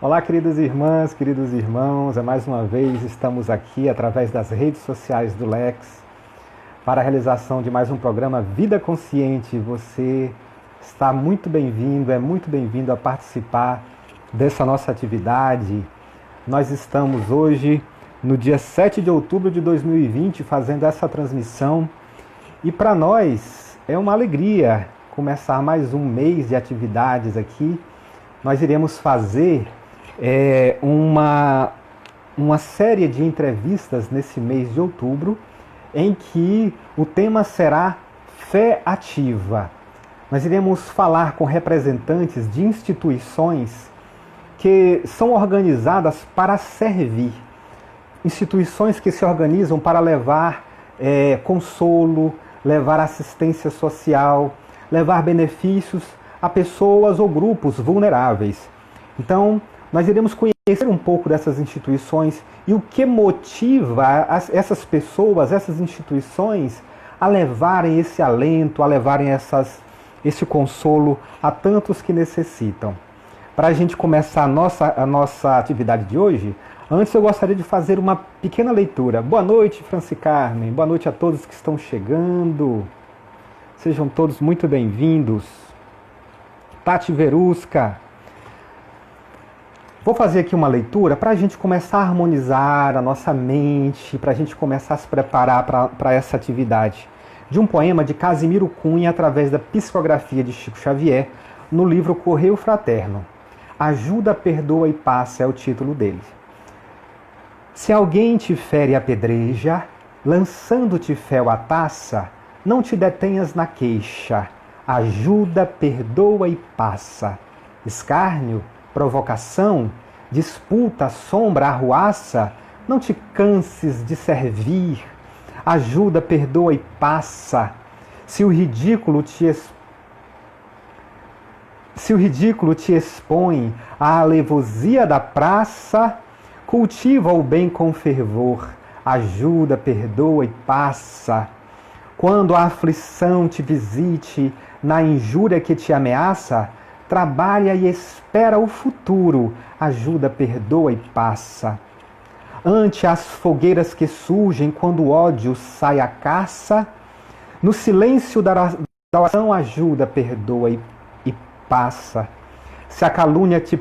Olá, queridas irmãs, queridos irmãos. Mais uma vez estamos aqui através das redes sociais do Lex para a realização de mais um programa Vida Consciente. Você está muito bem-vindo, é muito bem-vindo a participar dessa nossa atividade. Nós estamos hoje no dia 7 de outubro de 2020 fazendo essa transmissão e para nós é uma alegria começar mais um mês de atividades aqui. Nós iremos fazer uma série de entrevistas nesse mês de outubro, em que o tema será Fé Ativa. Nós iremos falar com representantes de instituições que são organizadas para servir. Instituições que se organizam para levar consolo, levar assistência social, levar benefícios a pessoas ou grupos vulneráveis. Então, nós iremos conhecer um pouco dessas instituições e o que motiva essas pessoas, essas instituições, a levarem esse alento, a levarem esse consolo a tantos que necessitam. Para a gente começar a nossa atividade de hoje, antes eu gostaria de fazer uma pequena leitura. Boa noite, Franci Carmen. Boa noite a todos que estão chegando. Sejam todos muito bem-vindos. Tati Verusca. Vou fazer aqui uma leitura para a gente começar a harmonizar a nossa mente, para a gente começar a se preparar para essa atividade. De um poema de Casimiro Cunha, através da psicografia de Chico Xavier, no livro Correio Fraterno. Ajuda, perdoa e passa é o título dele. Se alguém te fere e apedreja, lançando-te fel à taça, não te detenhas na queixa. Ajuda, perdoa e passa. Escárnio, provocação, disputa, sombra, arruaça, não te canses de servir. Ajuda, perdoa e passa. Se o ridículo te expõe à alevosia da praça, cultiva o bem com fervor. Ajuda, perdoa e passa. Quando a aflição te visite na injúria que te ameaça, trabalha e espera o futuro, ajuda, perdoa e passa. Ante as fogueiras que surgem quando o ódio sai à caça, no silêncio da oração ajuda, perdoa e passa. Se a calúnia te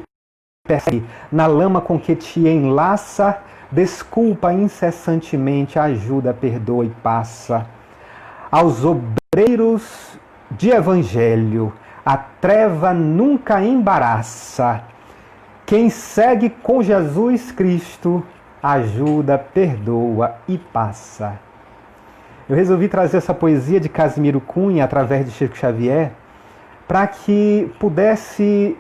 persegue na lama com que te enlaça, desculpa incessantemente, ajuda, perdoa e passa. Aos obreiros de evangelho, a treva nunca embaraça. Quem segue com Jesus Cristo, ajuda, perdoa e passa. Eu resolvi trazer essa poesia de Casimiro Cunha, através de Chico Xavier, para que pudesse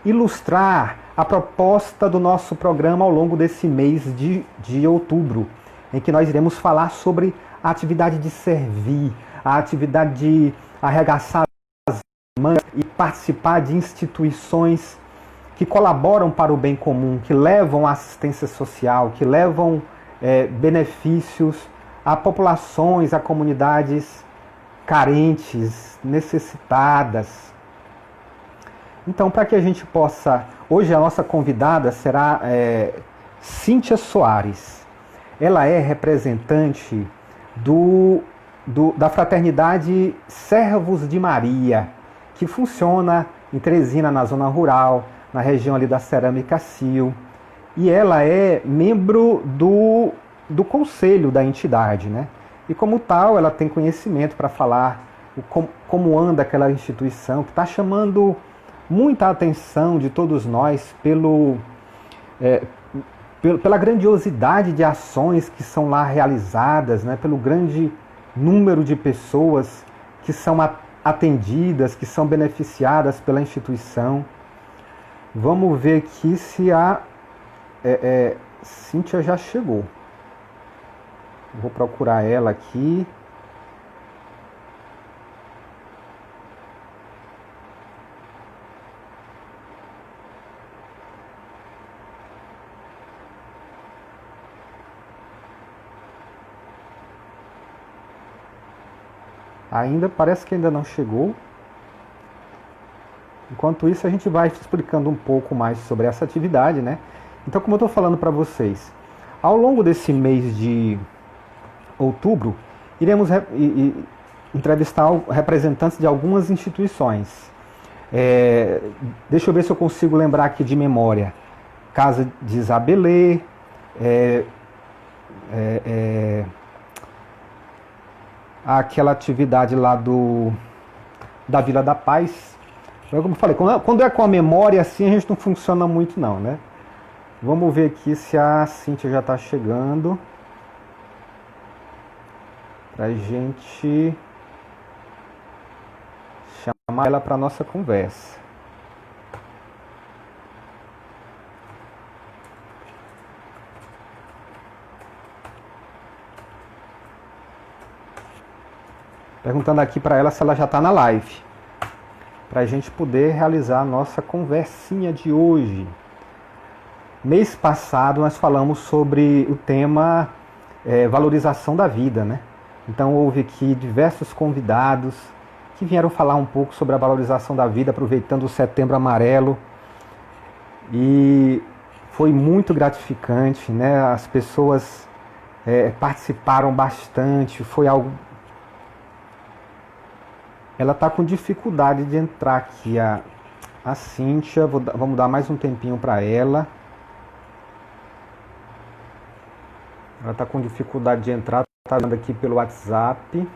ilustrar a proposta do nosso programa ao longo desse mês de outubro, em que nós iremos falar sobre a atividade de servir, a atividade de arregaçar as mãos e participar de instituições que colaboram para o bem comum, que levam assistência social, que levam benefícios a populações, a comunidades carentes, necessitadas. Então, para que a gente possa... Hoje a nossa convidada será Cíntia Soares. Ela é representante da Fraternidade Servos de Maria, que funciona em Teresina, na zona rural, na região ali da Cerâmica Sil. E ela é membro do conselho da entidade, né? E como tal, ela tem conhecimento para falar como anda aquela instituição, que está chamando muita atenção de todos nós pela grandiosidade de ações que são lá realizadas, né? Pelo grande número de pessoas que são atendidas, que são beneficiadas pela instituição. Vamos ver aqui se a Cíntia já chegou. Vou procurar ela aqui. Parece que ainda não chegou. Enquanto isso, a gente vai explicando um pouco mais sobre essa atividade, né? Então, como eu estou falando para vocês, ao longo desse mês de outubro, iremos entrevistar representantes de algumas instituições. Deixa eu ver se eu consigo lembrar aqui de memória. Casa de Isabelê, aquela atividade lá da Vila da Paz. Como eu falei, quando é com a memória assim, a gente não funciona muito não, né? Vamos ver aqui se a Cíntia já está chegando. Pra gente chamar ela para nossa conversa. Perguntando aqui para ela se ela já está na live, para a gente poder realizar a nossa conversinha de hoje. Mês passado nós falamos sobre o tema valorização da vida, né? Então houve aqui diversos convidados que vieram falar um pouco sobre a valorização da vida, aproveitando o Setembro Amarelo. E foi muito gratificante, né? As pessoas participaram bastante, foi algo... Ela está com dificuldade de entrar aqui, a Cíntia. Vamos dar mais um tempinho para ela. Ela está com dificuldade de entrar, está vendo aqui pelo WhatsApp.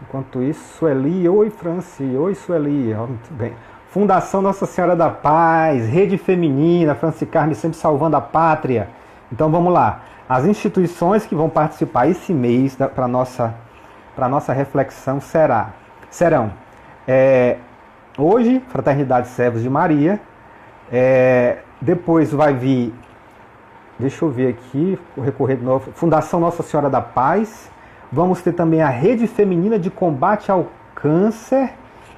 Enquanto isso, Sueli, oi Franci, oi Sueli, muito bem. Fundação Nossa Senhora da Paz, Rede Feminina, Franci Carme sempre salvando a pátria. Então vamos lá, as instituições que vão participar esse mês para a nossa reflexão serão hoje, Fraternidade Servos de Maria, depois vai vir, deixa eu ver aqui, vou recorrer de novo, Fundação Nossa Senhora da Paz, vamos ter também a Rede Feminina de Combate ao Câncer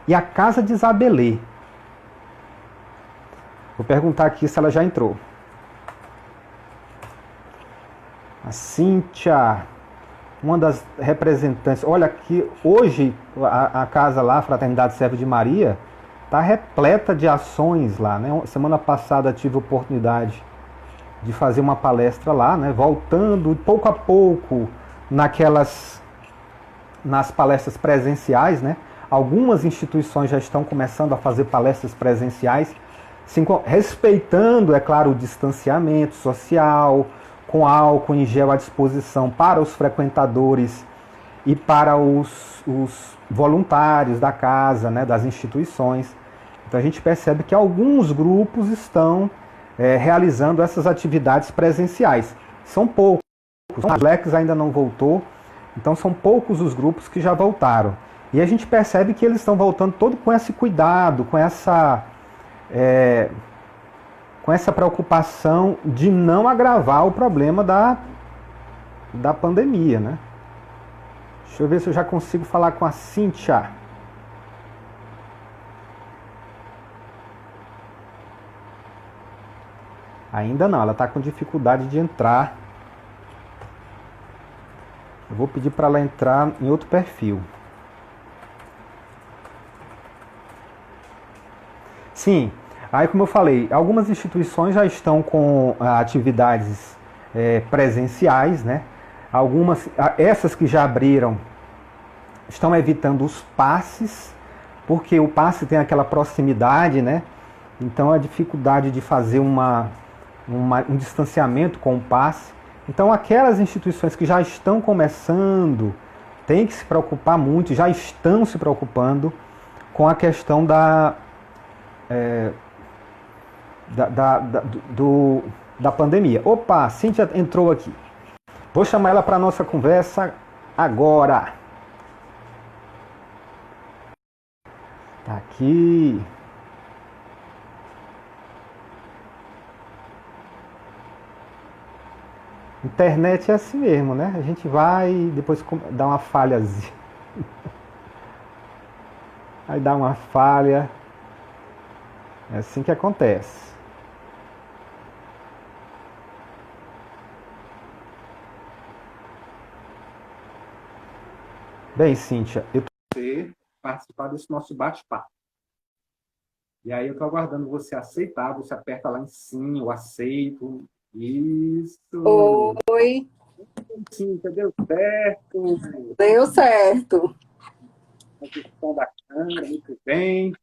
e a Casa de Isabelê. Vou perguntar aqui se ela já entrou. A Cíntia, uma das representantes. Olha aqui, hoje a casa lá, a Fraternidade Servo de Maria, está repleta de ações lá, né? Semana passada tive a oportunidade de fazer uma palestra lá, né? Voltando pouco a pouco nas palestras presenciais, né? Algumas instituições já estão começando a fazer palestras presenciais, respeitando, é claro, o distanciamento social, com álcool em gel à disposição para os frequentadores e para os voluntários da casa, né, das instituições. Então a gente percebe que alguns grupos estão realizando essas atividades presenciais. São poucos, o Lex ainda não voltou, então são poucos os grupos que já voltaram. E a gente percebe que eles estão voltando todo com esse cuidado, com essa preocupação de não agravar o problema da pandemia, né? Deixa eu ver se eu já consigo falar com a Cíntia. Ainda não, ela está com dificuldade de entrar. Eu vou pedir para ela entrar em outro perfil. Sim. Aí, como eu falei, algumas instituições já estão com atividades presenciais, né? Essas que já abriram, estão evitando os passes, porque o passe tem aquela proximidade, né? Então, a dificuldade de fazer um distanciamento com o passe. Então, aquelas instituições que já estão começando, têm que se preocupar muito, já estão se preocupando com a questão da pandemia. Opa, a Cíntia entrou aqui. Vou chamar ela para a nossa conversa agora. Tá aqui. Internet é assim mesmo, né? A gente vai e depois dá uma falhazinha. Aí dá uma falha. É assim que acontece. Bem, Cíntia, eu você participar desse nosso bate-papo. E aí eu estou aguardando você aceitar, você aperta lá em cima, eu aceito. Isso! Oi, Cíntia, deu certo! deu certo. A questão da câmera, muito bem.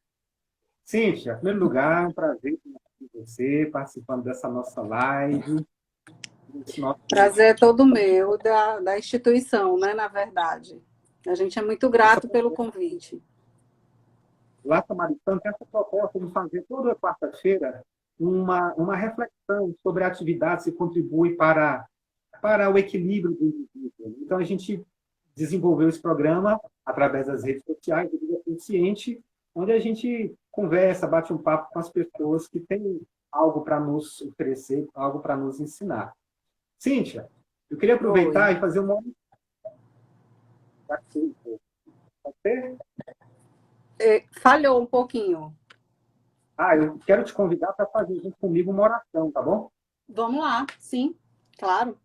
Cíntia, em primeiro lugar, é um prazer ter você participando dessa nossa live, desse nosso Prazer é todo meu, da instituição, né, na verdade. A gente é muito essa grato pelo convite. Lá Samaritano tem essa proposta de fazer toda quarta-feira uma reflexão sobre atividades que contribuem para o equilíbrio do indivíduo. Então, a gente desenvolveu esse programa através das redes sociais, do Vida Consciente, onde a gente conversa, bate um papo com as pessoas que têm algo para nos oferecer, algo para nos ensinar. Cíntia, eu queria Oi. aproveitar e fazer uma... Pode ser? Falhou um pouquinho. Eu quero te convidar para fazer junto comigo uma oração, tá bom? Vamos lá, sim, claro.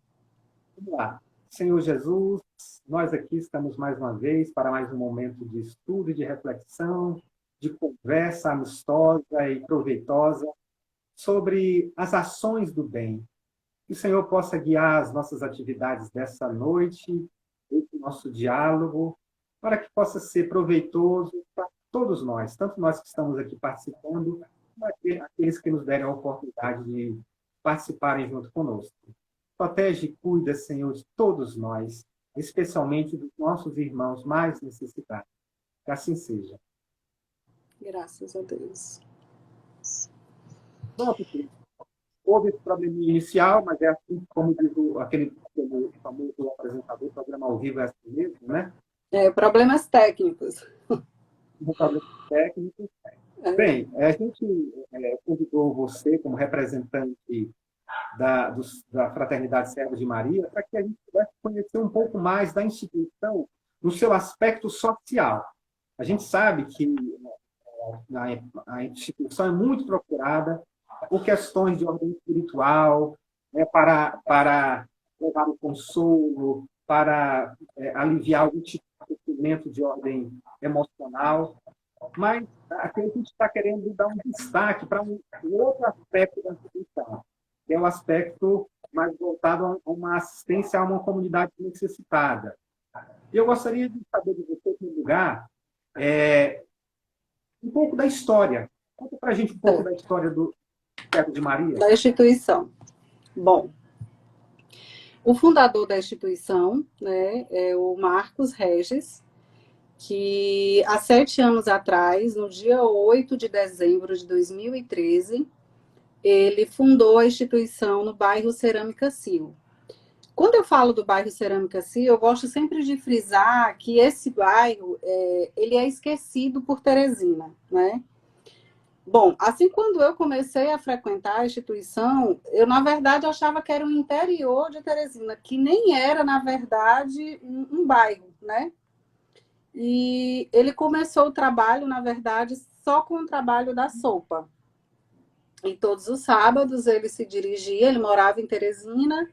Vamos lá. Senhor Jesus, nós aqui estamos mais uma vez para mais um momento de estudo e de reflexão, de conversa amistosa e proveitosa sobre as ações do bem. Que o Senhor possa guiar as nossas atividades dessa noite, esse nosso diálogo, para que possa ser proveitoso para todos nós, tanto nós que estamos aqui participando, como aqueles que nos derem a oportunidade de participarem junto conosco. Protege e cuida, Senhor, de todos nós, especialmente dos nossos irmãos mais necessitados. Que assim seja. Graças a Deus. Pronto, filho. Houve esse problema inicial, mas é assim como diz aquele famoso apresentador, o programa ao vivo é assim mesmo, né? Problemas técnicos. Um problema técnico. É, Bem, a gente convidou você como representante da Fraternidade Serva de Maria para que a gente pudesse conhecer um pouco mais da instituição no seu aspecto social. A gente sabe que a instituição é muito procurada por questões de ordem espiritual, né, para levar o consolo, para aliviar algum tipo de sofrimento de ordem emocional. Mas aqui a gente está querendo dar um destaque para um outro aspecto da instituição, que é o aspecto mais voltado a uma assistência a uma comunidade necessitada. E eu gostaria de saber de você, em primeiro lugar, um pouco da história. Conta para a gente um pouco da certo. história do Servo de Maria. Da instituição. Bom, o fundador da instituição, né, é o Marcos Regis, que há 7 anos atrás, no dia 8 de dezembro de 2013, ele fundou a instituição no bairro Cerâmica Sil. Quando eu falo do bairro Cerâmica Sil, eu gosto sempre de frisar que esse bairro ele é esquecido por Teresina, né? Bom, assim, quando eu comecei a frequentar a instituição, eu, na verdade, achava que era o interior de Teresina, que nem era, na verdade, um bairro, né? E ele começou o trabalho, na verdade, só com o trabalho da sopa. E todos os sábados ele se dirigia, ele morava em Teresina,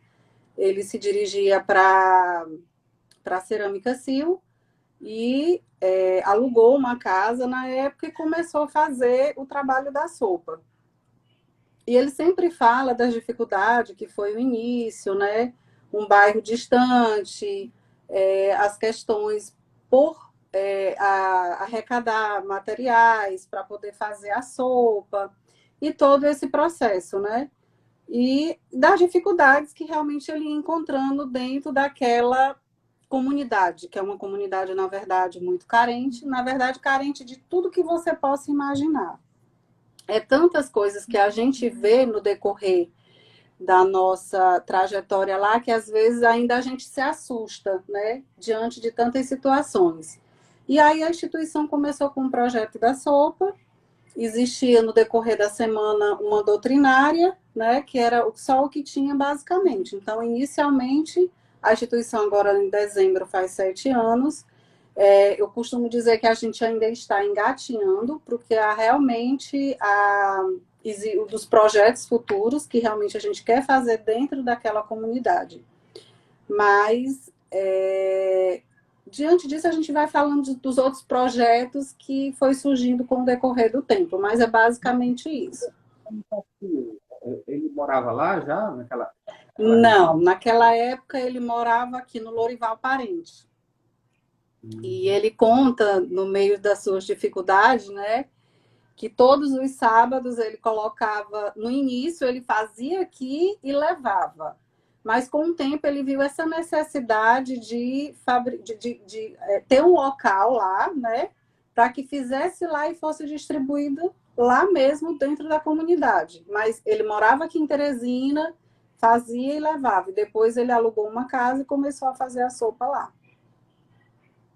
ele se dirigia para Cerâmica Sil e alugou uma casa na época e começou a fazer o trabalho da sopa. E ele sempre fala das dificuldades que foi o início, né? Um bairro distante, as questões por arrecadar materiais para poder fazer a sopa e todo esse processo, né? E das dificuldades que realmente ele ia encontrando dentro daquela comunidade, que é uma comunidade, na verdade, muito carente, na verdade, carente de tudo que você possa imaginar. É tantas coisas que a gente vê no decorrer da nossa trajetória lá que às vezes ainda a gente se assusta, né, diante de tantas situações. E aí a instituição começou com o projeto da sopa, existia no decorrer da semana uma doutrinária, né, que era só o que tinha basicamente. Então, inicialmente, a instituição agora em dezembro faz 7 anos. Eu costumo dizer que a gente ainda está engatinhando, porque há realmente dos projetos futuros que realmente a gente quer fazer dentro daquela comunidade. Mas Diante disso, a gente vai falando dos outros projetos que foi surgindo com o decorrer do tempo, mas é basicamente isso. Ele morava lá já, naquela Não, região? naquela época ele morava aqui no Lourival Parente. E ele conta, no meio das suas dificuldades, né, que todos os sábados ele colocava, no início ele fazia aqui e levava. Mas com o tempo ele viu essa necessidade de ter um local lá, né, para que fizesse lá e fosse distribuído lá mesmo dentro da comunidade. Mas ele morava aqui em Teresina, fazia e levava. E depois ele alugou uma casa e começou a fazer a sopa lá.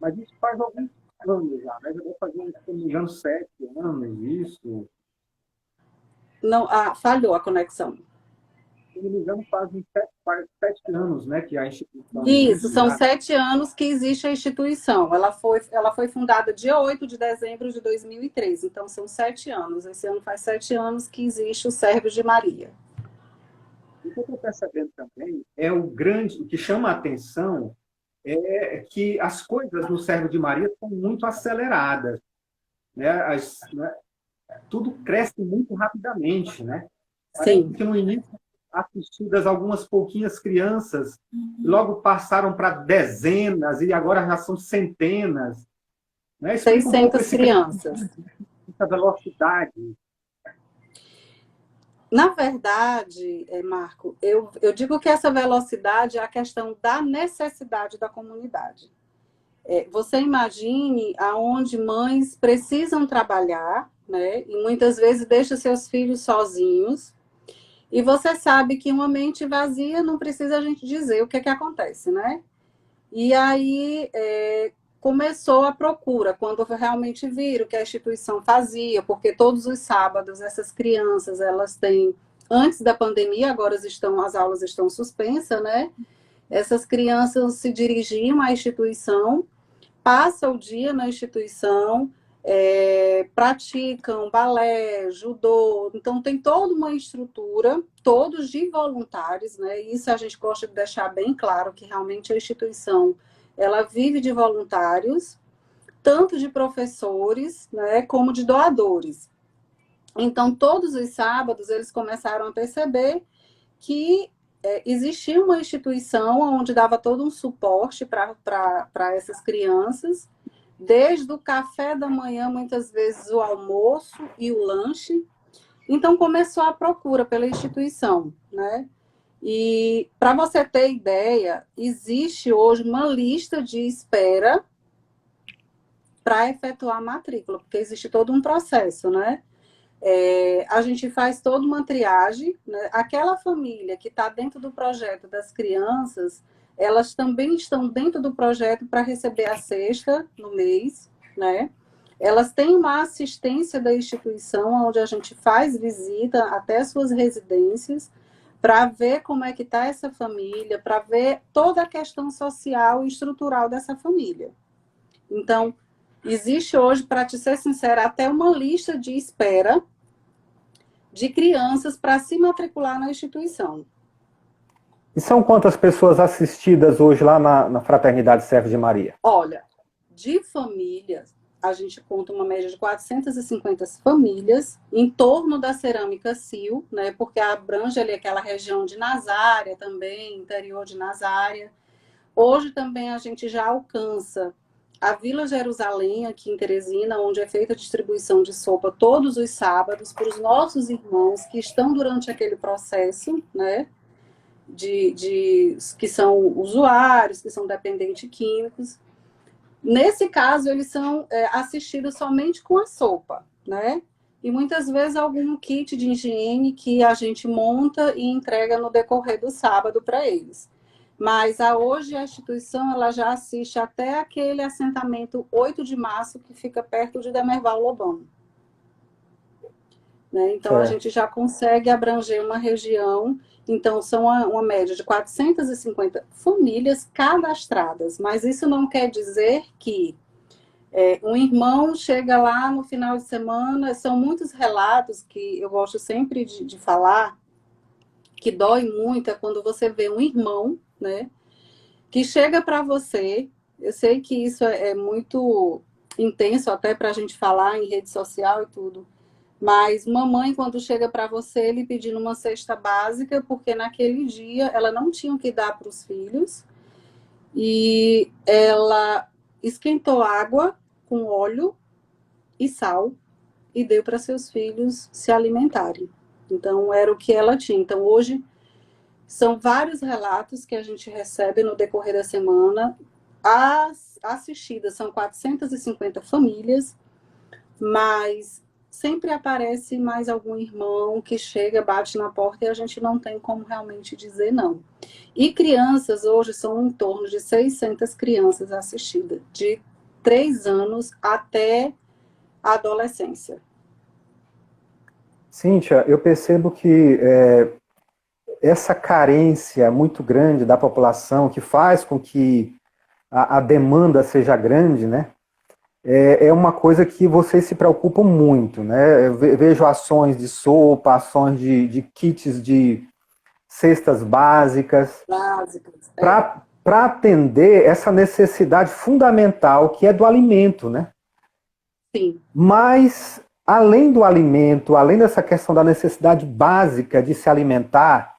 Mas isso faz alguns anos já, né? Já vou fazer, se não me engano, 7 anos, isso. Não, falhou a conexão. Se não me engano, faz 7 anos, né, que a instituição Isso, existe são já. 7 anos que existe a instituição. Ela foi fundada dia 8 de dezembro de 2003, então são 7 anos. Esse ano faz 7 anos que existe o Sérvio de Maria. O que eu estou percebendo também o que chama a atenção é que as coisas no Servo de Maria são muito aceleradas, né? Tudo cresce muito rapidamente, né? Parece Sim, que no início assistidas algumas pouquinhas crianças, logo passaram para dezenas e agora já são centenas, né? Explica um pouco 600 esse crianças. crescimento, essa velocidade. Na verdade, Marco, eu digo que essa velocidade é a questão da necessidade da comunidade. Você imagine aonde mães precisam trabalhar, né? E muitas vezes deixam seus filhos sozinhos. E você sabe que uma mente vazia não precisa a gente dizer o que é que acontece, né? E aí começou a procura, quando realmente viram que a instituição fazia, porque todos os sábados essas crianças, elas têm, antes da pandemia, agora as aulas estão suspensas, né? Essas crianças se dirigiam à instituição, passam o dia na instituição, praticam balé, judô, então tem toda uma estrutura, todos de voluntários, né? Isso a gente gosta de deixar bem claro que realmente a instituição ela vive de voluntários, tanto de professores, né, como de doadores. Então, todos os sábados eles começaram a perceber que existia uma instituição onde dava todo um suporte para essas crianças, desde o café da manhã, muitas vezes o almoço e o lanche. Então começou a procura pela instituição, né? E para você ter ideia, existe hoje uma lista de espera para efetuar a matrícula, porque existe todo um processo, né? A gente faz toda uma triagem, né? Aquela família que está dentro do projeto das crianças, elas também estão dentro do projeto para receber a cesta no mês, né? Elas têm uma assistência da instituição, onde a gente faz visita até suas residências, para ver como é que está essa família, para ver toda a questão social e estrutural dessa família. Então, existe hoje, para te ser sincera, até uma lista de espera de crianças para se matricular na instituição. E são quantas pessoas assistidas hoje lá na Fraternidade Servo de Maria? Olha, de famílias, a gente conta uma média de 450 famílias em torno da cerâmica Sil, né, porque abrange ali aquela região de Nazária também, interior de Nazária. Hoje também a gente já alcança a Vila Jerusalém, aqui em Teresina, onde é feita a distribuição de sopa todos os sábados para os nossos irmãos que estão durante aquele processo, né? Que são usuários, que são dependentes químicos. Nesse caso, eles são assistidos somente com a sopa, né? E muitas vezes algum kit de higiene que a gente monta e entrega no decorrer do sábado para eles. Mas hoje a instituição ela já assiste até aquele assentamento 8 de março, que fica perto de Demerval Lobão. Né? Então, a gente já consegue abranger uma região. Então, são uma média de 450 famílias cadastradas. Mas isso não quer dizer que um irmão chega lá no final de semana. São muitos relatos que eu gosto sempre de falar, que dói muito, é quando você vê um irmão, né, que chega para você Eu sei que isso é muito intenso até para a gente falar em rede social e tudo. Mas mamãe, quando chega para você, lhe pedindo uma cesta básica, porque naquele dia ela não tinha o que dar para os filhos, e ela esquentou água com óleo e sal e deu para seus filhos se alimentarem. Então, era o que ela tinha. Então, hoje, são vários relatos que a gente recebe no decorrer da semana. As assistidas são 450 famílias, mas sempre aparece mais algum irmão que chega, bate na porta e a gente não tem como realmente dizer não. E crianças, hoje são em torno de 600 crianças assistidas, de 3 anos até a adolescência. Cíntia, eu percebo que essa carência muito grande da população, que faz com que a demanda seja grande, né? É uma coisa que vocês se preocupam muito, né? Eu vejo ações de sopa, ações de kits de cestas básicas, Básicas, para atender essa necessidade fundamental que é do alimento, né? sim. Mas, além do alimento, além dessa questão da necessidade básica de se alimentar,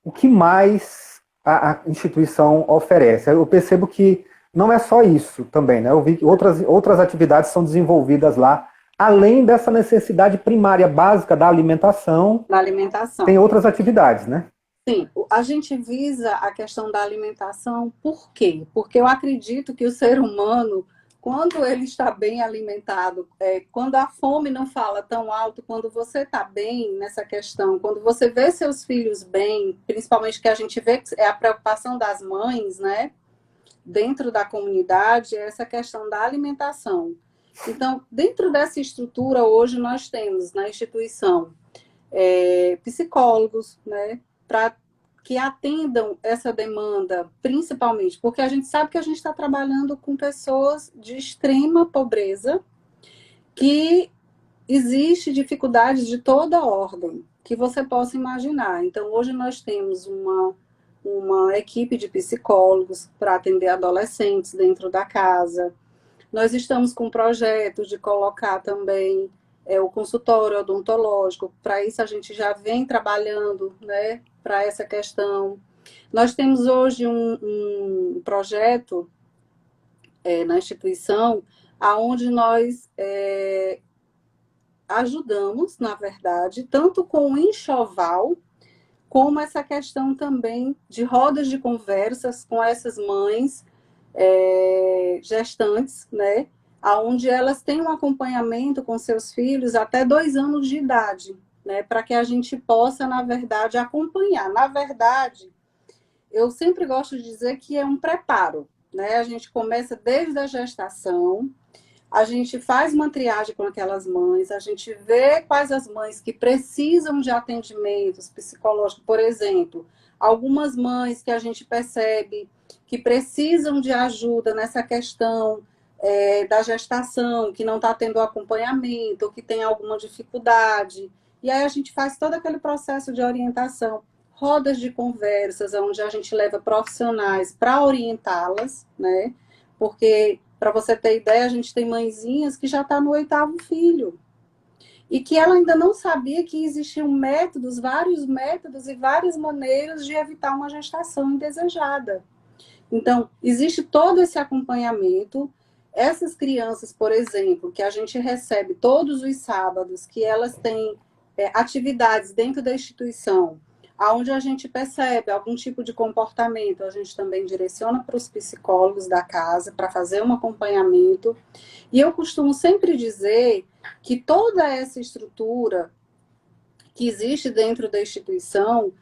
o que mais a instituição oferece? Eu percebo que não é só isso também, né? Eu vi que outras atividades são desenvolvidas lá, além dessa necessidade primária básica da alimentação, Na tem alimentação. outras atividades, né? Sim, a gente visa a questão da alimentação, por quê? Porque eu acredito que o ser humano, quando ele está bem alimentado, quando a fome não fala tão alto, quando você está bem nessa questão, quando você vê seus filhos bem, principalmente que a gente vê que é a preocupação das mães, né, dentro da comunidade, é essa questão da alimentação. Então, dentro dessa estrutura, hoje nós temos na instituição psicólogos, né, para que atendam essa demanda, principalmente, porque a gente sabe que a gente está trabalhando com pessoas de extrema pobreza, que existe dificuldades de toda ordem que você possa imaginar. Então, hoje nós temos uma equipe de psicólogos para atender adolescentes dentro da casa. Nós estamos com projetos de colocar também o consultório odontológico. Para isso, a gente já vem trabalhando, né, para essa questão. Nós temos hoje um projeto na instituição, aonde nós ajudamos, na verdade, tanto com o enxoval, como essa questão também de rodas de conversas com essas mães gestantes, né? Onde elas têm um acompanhamento com seus filhos até 2 anos de idade, né? Para que a gente possa, na verdade, acompanhar. Na verdade, eu sempre gosto de dizer que é um preparo, né? A gente começa desde a gestação, a gente faz uma triagem com aquelas mães, a gente vê quais as mães que precisam de atendimentos psicológicos, por exemplo, algumas mães que a gente percebe que precisam de ajuda nessa questão da gestação, que não está tendo acompanhamento, ou que tem alguma dificuldade. E aí a gente faz todo aquele processo de orientação, rodas de conversas, onde a gente leva profissionais para orientá-las, né? Porque, para você ter ideia, a gente tem mãezinhas que já está no 8º filho. E que ela ainda não sabia que existiam métodos, vários métodos e várias maneiras de evitar uma gestação indesejada. Então, existe todo esse acompanhamento. Essas crianças, por exemplo, que a gente recebe todos os sábados, que elas têm atividades dentro da instituição, onde a gente percebe algum tipo de comportamento, a gente também direciona para os psicólogos da casa para fazer um acompanhamento. E eu costumo sempre dizer que toda essa estrutura que existe dentro da instituição,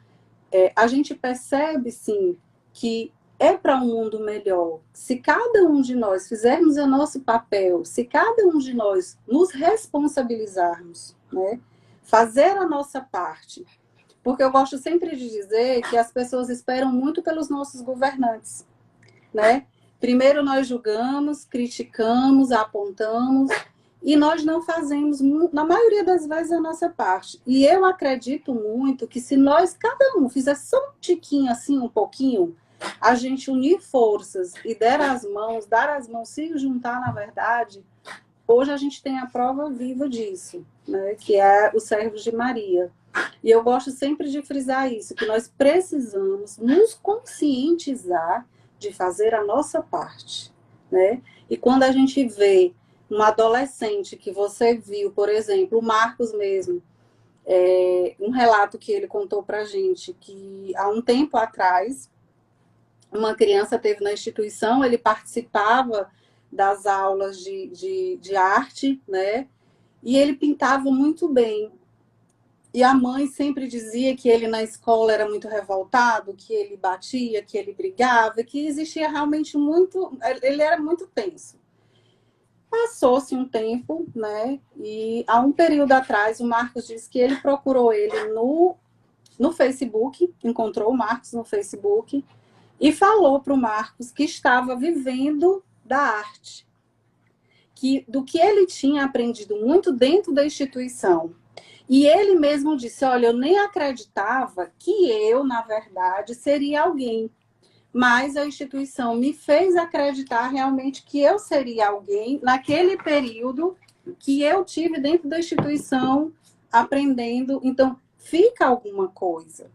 a gente percebe, sim, que é para um mundo melhor. Se cada um de nós fizermos o nosso papel, se cada um de nós nos responsabilizarmos, né, fazer a nossa parte. Porque eu gosto sempre de dizer que as pessoas esperam muito pelos nossos governantes, né? Primeiro nós julgamos, criticamos, apontamos, e nós não fazemos, na maioria das vezes, a nossa parte. E eu acredito muito que se nós, cada um, fizesse só um tiquinho assim, um pouquinho, a gente unir forças e dar as mãos, se juntar, na verdade, hoje a gente tem a prova viva disso, né, que é os servos de Maria. E eu gosto sempre de frisar isso, que nós precisamos nos conscientizar de fazer a nossa parte, né? E quando a gente vê um adolescente que você viu, por exemplo, o Marcos mesmo, um relato que ele contou para a gente, que há um tempo atrás, uma criança teve na instituição, ele participava das aulas de arte, né? E ele pintava muito bem. E a mãe sempre dizia que ele na escola era muito revoltado, que ele batia, que ele brigava, que existia realmente muito... Ele era muito tenso. Passou-se um tempo, né? E há um período atrás, o Marcos disse que ele procurou ele no Facebook, encontrou o Marcos no Facebook, e falou para o Marcos que estava vivendo da arte, do que ele tinha aprendido muito dentro da instituição. E ele mesmo disse, olha, eu nem acreditava que eu, na verdade, seria alguém. Mas a instituição me fez acreditar realmente que eu seria alguém naquele período que eu tive dentro da instituição aprendendo. Então, fica alguma coisa.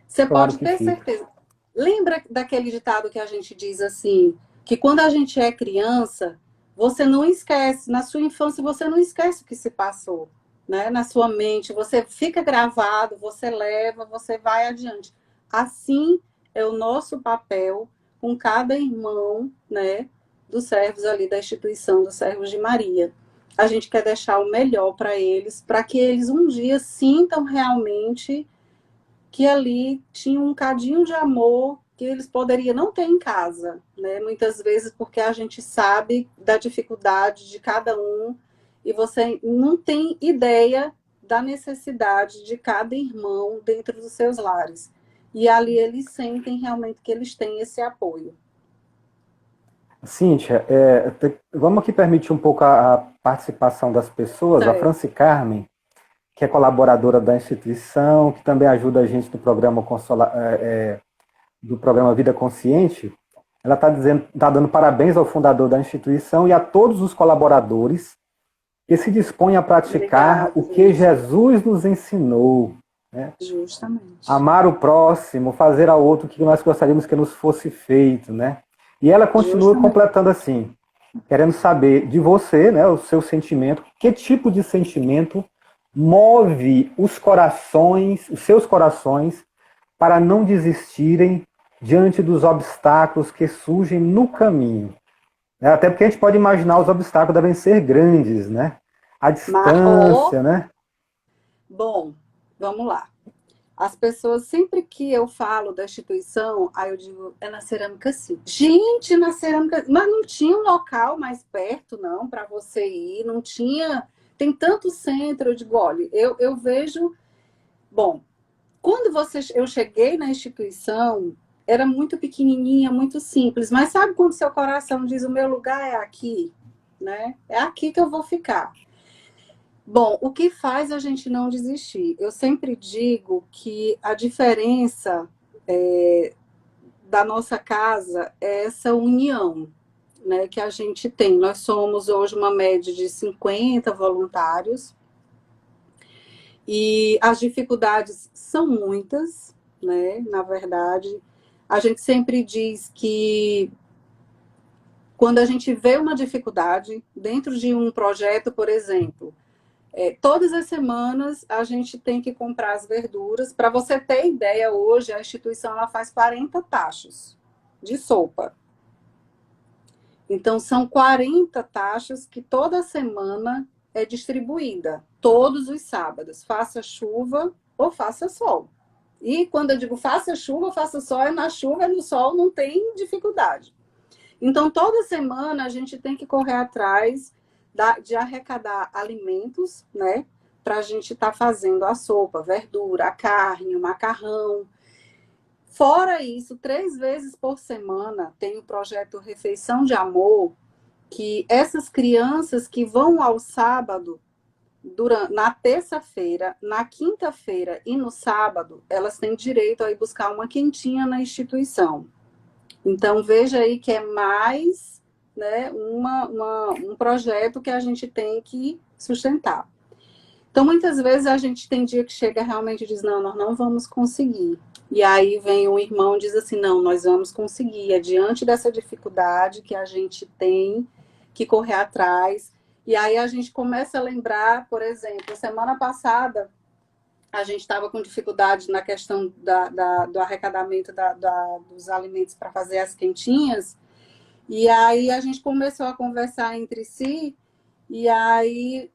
Você Claro pode que ter fica. certeza. Lembra daquele ditado que a gente diz assim, que quando a gente é criança, você não esquece, na sua infância você não esquece o que se passou, né? Na sua mente, você fica gravado, você leva, você vai adiante. Assim é o nosso papel com cada irmão, né, dos servos ali da instituição dos Servos de Maria. A gente quer deixar o melhor para que eles um dia sintam realmente que ali tinha um cadinho de amor que eles poderiam não ter em casa, né? Muitas vezes porque a gente sabe da dificuldade de cada um e você não tem ideia da necessidade de cada irmão dentro dos seus lares. E ali eles sentem realmente que eles têm esse apoio. Cíntia, vamos aqui permitir um pouco a participação das pessoas. A Certo. Franci Carmen, que é colaboradora da instituição, que também ajuda a gente no programa do programa Vida Consciente, ela está dando parabéns ao fundador da instituição e a todos os colaboradores que se dispõem a praticar Obrigada, o que gente. Jesus nos ensinou. Né? Justamente. Amar o próximo, fazer ao outro o que nós gostaríamos que nos fosse feito. Né? E ela continua Justamente. completando assim, querendo saber de você, né, o seu sentimento, que tipo de sentimento move os corações, os seus corações, para não desistirem diante dos obstáculos que surgem no caminho. Até porque a gente pode imaginar os obstáculos devem ser grandes, né? A distância, né? Bom, vamos lá. As pessoas, sempre que eu falo da instituição, aí eu digo, é na Cerâmica Sim. Gente, na Cerâmica... Mas não tinha um local mais perto, não, para você ir, não tinha... Tem tanto centro, eu digo, olha, eu vejo... Bom, quando eu cheguei na instituição, era muito pequenininha, muito simples, mas sabe quando seu coração diz, o meu lugar é aqui, né? É aqui que eu vou ficar. Bom, o que faz a gente não desistir? Eu sempre digo que a diferença da nossa casa é essa união, né, que a gente tem. Nós somos hoje uma média de 50 voluntários e as dificuldades são muitas, né? Na verdade, a gente sempre diz que quando a gente vê uma dificuldade dentro de um projeto, por exemplo, todas as semanas a gente tem que comprar as verduras. Para você ter ideia, hoje a instituição ela faz 40 tachos de sopa. Então, são 40 taxas que toda semana é distribuída, todos os sábados, faça chuva ou faça sol. E quando eu digo faça chuva ou faça sol, é na chuva e no sol não tem dificuldade. Então, toda semana a gente tem que correr atrás de arrecadar alimentos, né? Para a gente estar fazendo a sopa, verdura, a carne, o macarrão. Fora isso, 3 vezes por semana tem o projeto Refeição de Amor, que essas crianças que vão ao sábado, na terça-feira, na quinta-feira e no sábado, elas têm direito a ir buscar uma quentinha na instituição. Então, veja aí que é mais, né, um projeto que a gente tem que sustentar. Então, muitas vezes a gente tem dia que chega realmente e diz, não, nós não vamos conseguir. E aí vem um irmão e diz assim, não, nós vamos conseguir. É diante dessa dificuldade que a gente tem que correr atrás. E aí a gente começa a lembrar, por exemplo, semana passada, a gente estava com dificuldade na questão do arrecadamento dos alimentos para fazer as quentinhas. E aí a gente começou a conversar entre si, e aí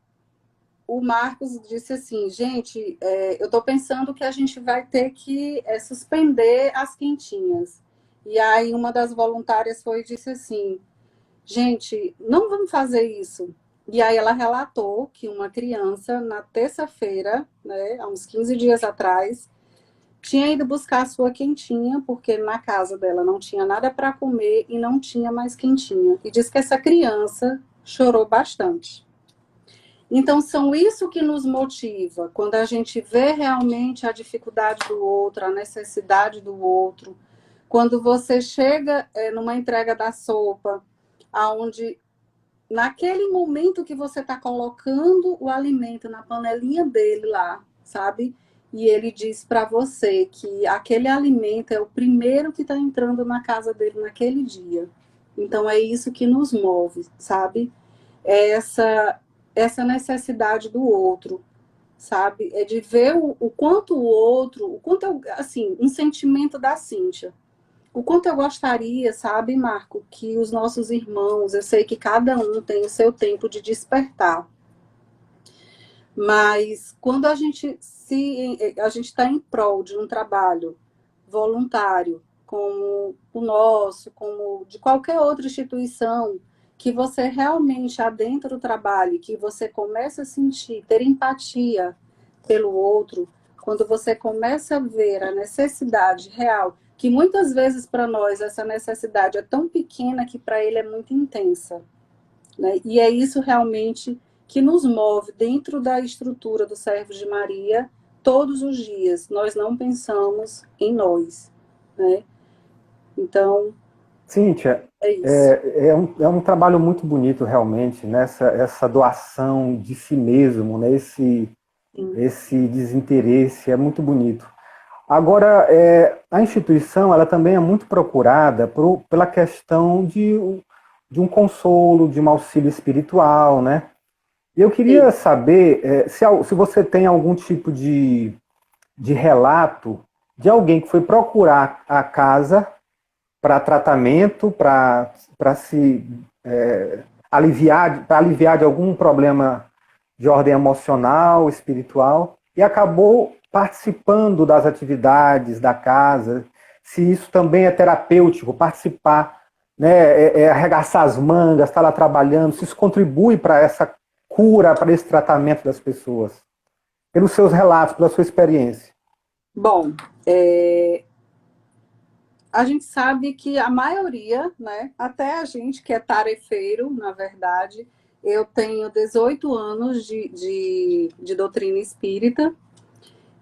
o Marcos disse assim, gente, eu estou pensando que a gente vai ter que suspender as quentinhas. E aí uma das voluntárias foi e disse assim, gente, não vamos fazer isso. E aí ela relatou que uma criança, na terça-feira, né, há uns 15 dias atrás, tinha ido buscar a sua quentinha, porque na casa dela não tinha nada para comer e não tinha mais quentinha. E diz que essa criança chorou bastante. Então, são isso que nos motiva, quando a gente vê realmente a dificuldade do outro, a necessidade do outro. Quando você chega numa entrega da sopa, aonde naquele momento que você está colocando o alimento na panelinha dele lá, sabe? E ele diz para você que aquele alimento é o primeiro que está entrando na casa dele naquele dia. Então, é isso que nos move, sabe? É essa necessidade do outro, sabe? É de ver o quanto o outro, o quanto eu, assim, um sentimento da Cíntia. O quanto eu gostaria, sabe, Marco, que os nossos irmãos, eu sei que cada um tem o seu tempo de despertar, mas quando a gente está em prol de um trabalho voluntário, como o nosso, como de qualquer outra instituição, que você realmente adentra do trabalho, que você começa a sentir, ter empatia pelo outro, quando você começa a ver a necessidade real, que muitas vezes para nós essa necessidade é tão pequena que para ele é muito intensa, né? E é isso realmente que nos move dentro da estrutura do Servo de Maria todos os dias. Nós não pensamos em nós, né? Então, Cíntia, é isso. é um trabalho muito bonito realmente, né? Essa doação de si mesmo, né? Sim. Esse desinteresse é muito bonito. Agora, a instituição ela também é muito procurada pela questão de um consolo, de um auxílio espiritual, né? E eu queria Sim. saber se você tem algum tipo de relato de alguém que foi procurar a casa para tratamento, para se aliviar de algum problema de ordem emocional, espiritual, e acabou participando das atividades da casa, se isso também é terapêutico, participar, né, arregaçar as mangas, estar lá trabalhando, se isso contribui para essa cura, para esse tratamento das pessoas, pelos seus relatos, pela sua experiência. Bom, a gente sabe que a maioria, né, até a gente que é tarefeiro, na verdade, eu tenho 18 anos de doutrina espírita,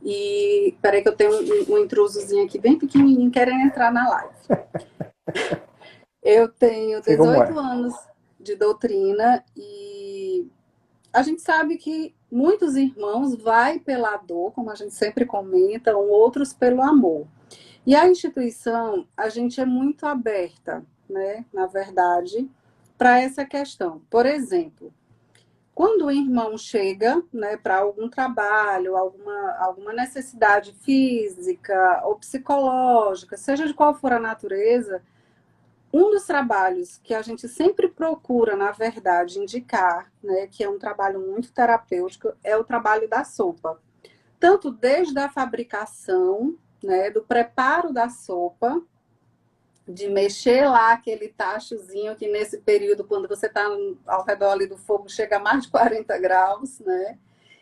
e peraí que eu tenho um intrusozinho aqui bem pequenininho querendo entrar na live. Eu tenho Sei como 18 é. anos de doutrina e a gente sabe que muitos irmãos vai pela dor, como a gente sempre comenta, outros pelo amor. E a instituição, a gente é muito aberta, né, na verdade, para essa questão. Por exemplo, quando o irmão chega, né, para algum trabalho, alguma necessidade física ou psicológica, seja de qual for a natureza, um dos trabalhos que a gente sempre procura, na verdade, indicar, né, que é um trabalho muito terapêutico, é o trabalho da sopa. Tanto desde a fabricação, né, do preparo da sopa, de mexer lá aquele tachozinho que nesse período, quando você está ao redor ali do fogo, chega a mais de 40 graus, né?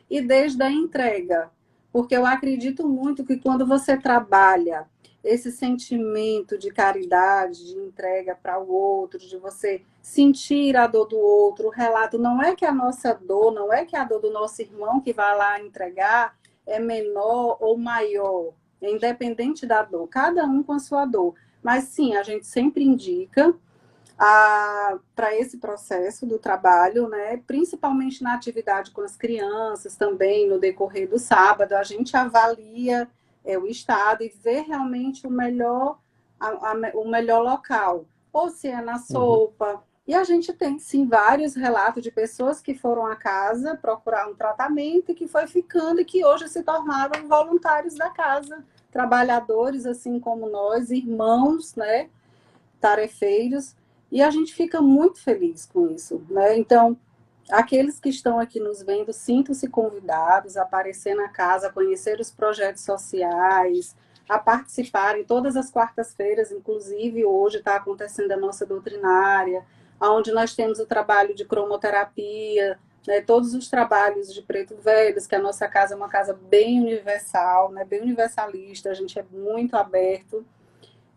E desde a entrega. Porque eu acredito muito que quando você trabalha esse sentimento de caridade, de entrega para o outro, de você sentir a dor do outro, o relato não é que a nossa dor, não é que a dor do nosso irmão que vai lá entregar é menor ou maior, é independente da dor, cada um com a sua dor. Mas sim, a gente sempre indica para esse processo do trabalho, né? Principalmente na atividade com as crianças também, no decorrer do sábado, a gente avalia o estado e vê realmente o melhor local, ou se é na Uhum. sopa. E a gente tem, sim, vários relatos de pessoas que foram à casa procurar um tratamento e que foi ficando e que hoje se tornaram voluntários da casa, trabalhadores assim como nós, irmãos, né? Tarefeiros, e a gente fica muito feliz com isso, né? Então, aqueles que estão aqui nos vendo, sintam-se convidados a aparecer na casa, a conhecer os projetos sociais, a participarem todas as quartas-feiras, inclusive hoje está acontecendo a nossa doutrinária, onde nós temos o trabalho de cromoterapia, né, todos os trabalhos de Preto Velhos, que a nossa casa é uma casa bem universal, né, bem universalista, a gente é muito aberto.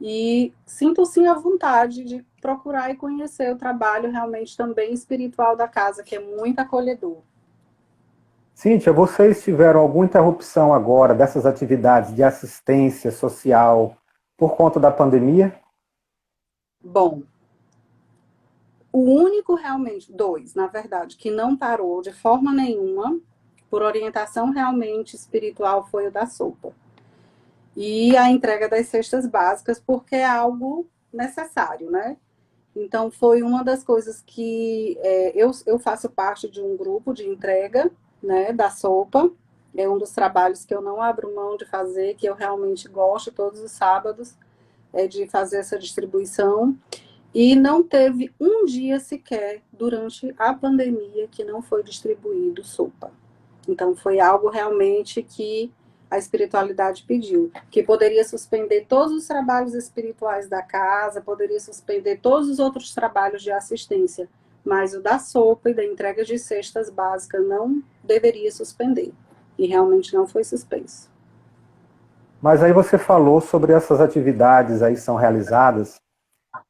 E sinto sim a vontade de procurar e conhecer o trabalho realmente também espiritual da casa, que é muito acolhedor. Cíntia, vocês tiveram alguma interrupção agora dessas atividades de assistência social por conta da pandemia? Bom, o único realmente, dois, na verdade, que não parou de forma nenhuma, por orientação realmente espiritual, foi o da sopa. E a entrega das cestas básicas, porque é algo necessário, né? Então, foi uma das coisas que eu faço parte de um grupo de entrega, né, da sopa. É um dos trabalhos que eu não abro mão de fazer, que eu realmente gosto todos os sábados, de fazer essa distribuição. E não teve um dia sequer durante a pandemia que não foi distribuído sopa. Então, foi algo realmente que a espiritualidade pediu, que poderia suspender todos os trabalhos espirituais da casa, poderia suspender todos os outros trabalhos de assistência, mas o da sopa e da entrega de cestas básicas não deveria suspender. E realmente não foi suspenso. Mas aí você falou sobre essas atividades aí são realizadas,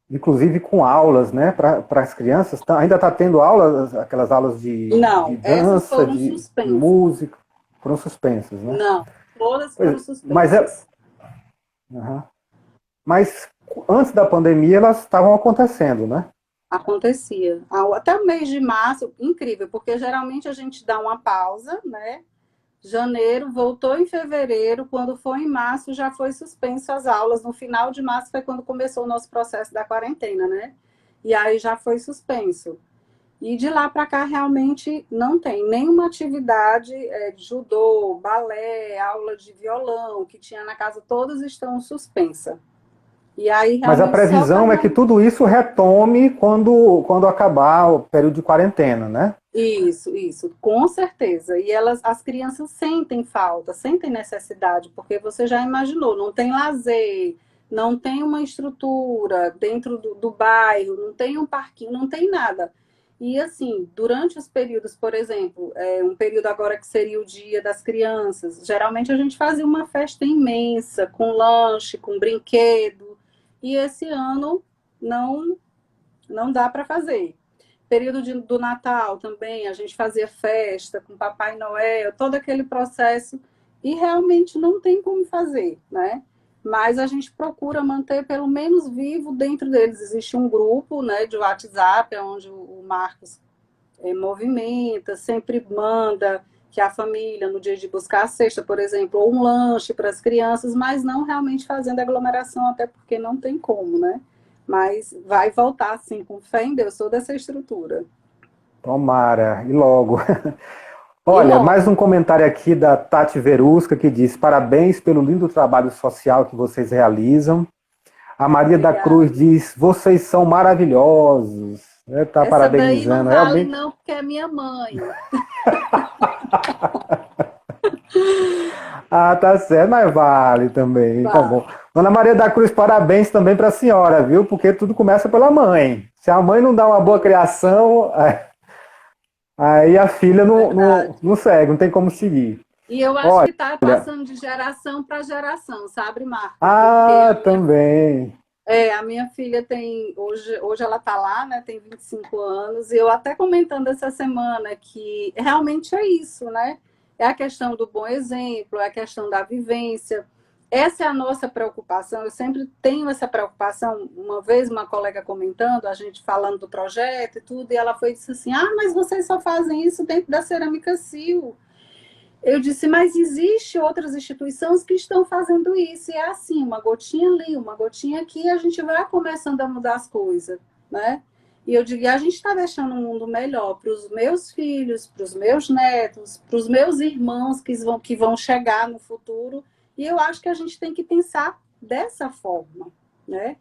inclusive com aulas, né, para as crianças. Ainda está tendo aulas, aquelas aulas de Não, essas dança, foram de suspensas. música, foram suspensas, né? Não, todas Pois foram mas suspensas. uhum. Mas antes da pandemia elas estavam acontecendo, né? Acontecia. Até o mês de março, incrível, porque geralmente a gente dá uma pausa, né? Janeiro, voltou em fevereiro, quando foi em março já foi suspenso as aulas. No final de março foi quando começou o nosso processo da quarentena, né? E aí já foi suspenso. E de lá para cá realmente não tem nenhuma atividade de judô, balé, aula de violão que tinha na casa, todas estão suspensas. E aí Mas a realmente só para previsão é que tudo isso retome quando acabar o período de quarentena, né? isso, com certeza. E as crianças sentem falta, sentem necessidade, porque você já imaginou, não tem lazer, não tem uma estrutura dentro do bairro, não tem um parquinho, não tem nada. E assim, durante os períodos, por exemplo, um período agora que seria o Dia das Crianças, geralmente a gente fazia uma festa imensa, com lanche, com brinquedo, e esse ano não, não dá para fazer. Período do Natal também, a gente fazia festa com Papai Noel, todo aquele processo, e realmente não tem como fazer, né? Mas a gente procura manter pelo menos vivo dentro deles. Existe um grupo, né, de WhatsApp, onde o Marcos movimenta, sempre manda que a família, no dia de buscar a cesta, por exemplo, ou um lanche para as crianças, mas não realmente fazendo aglomeração, até porque não tem como, né? Mas vai voltar, sim, com fé em Deus, toda essa estrutura. Tomara, e logo. E Olha, mais logo, um comentário aqui da Tati Verusca, que diz: parabéns pelo lindo trabalho social que vocês realizam. A Maria da Cruz obrigada. diz: vocês são maravilhosos. Está Essa daí não parabenizando, vale realmente. não, porque é minha mãe. Ah, tá certo, mas vale também. Tá bom. Vale. Dona Maria da Cruz, parabéns também para a senhora, viu? Porque tudo começa pela mãe. Se a mãe não dá uma boa criação, aí a filha não Verdade. segue, não tem como seguir. E eu acho Olha, que está passando de geração para geração, sabe, Marcos? Porque ah, também. a minha filha tem, hoje ela está lá, né, tem 25 anos, e eu até comentando essa semana que realmente é isso, né? É a questão do bom exemplo, é a questão da vivência. essa é a nossa preocupação. Eu sempre tenho essa preocupação. Uma vez, uma colega comentando, a gente falando do projeto e tudo, e ela foi e disse assim: ah, mas vocês só fazem isso dentro da Cerâmica Sil. Eu disse, mas existe outras instituições que estão fazendo isso. E é assim, uma gotinha ali, uma gotinha aqui, a gente vai começando a mudar as coisas, né? E eu digo, e a gente está deixando um mundo melhor para os meus filhos, para os meus netos, para os meus irmãos que vão chegar no futuro. E eu acho que a gente tem que pensar dessa forma, né?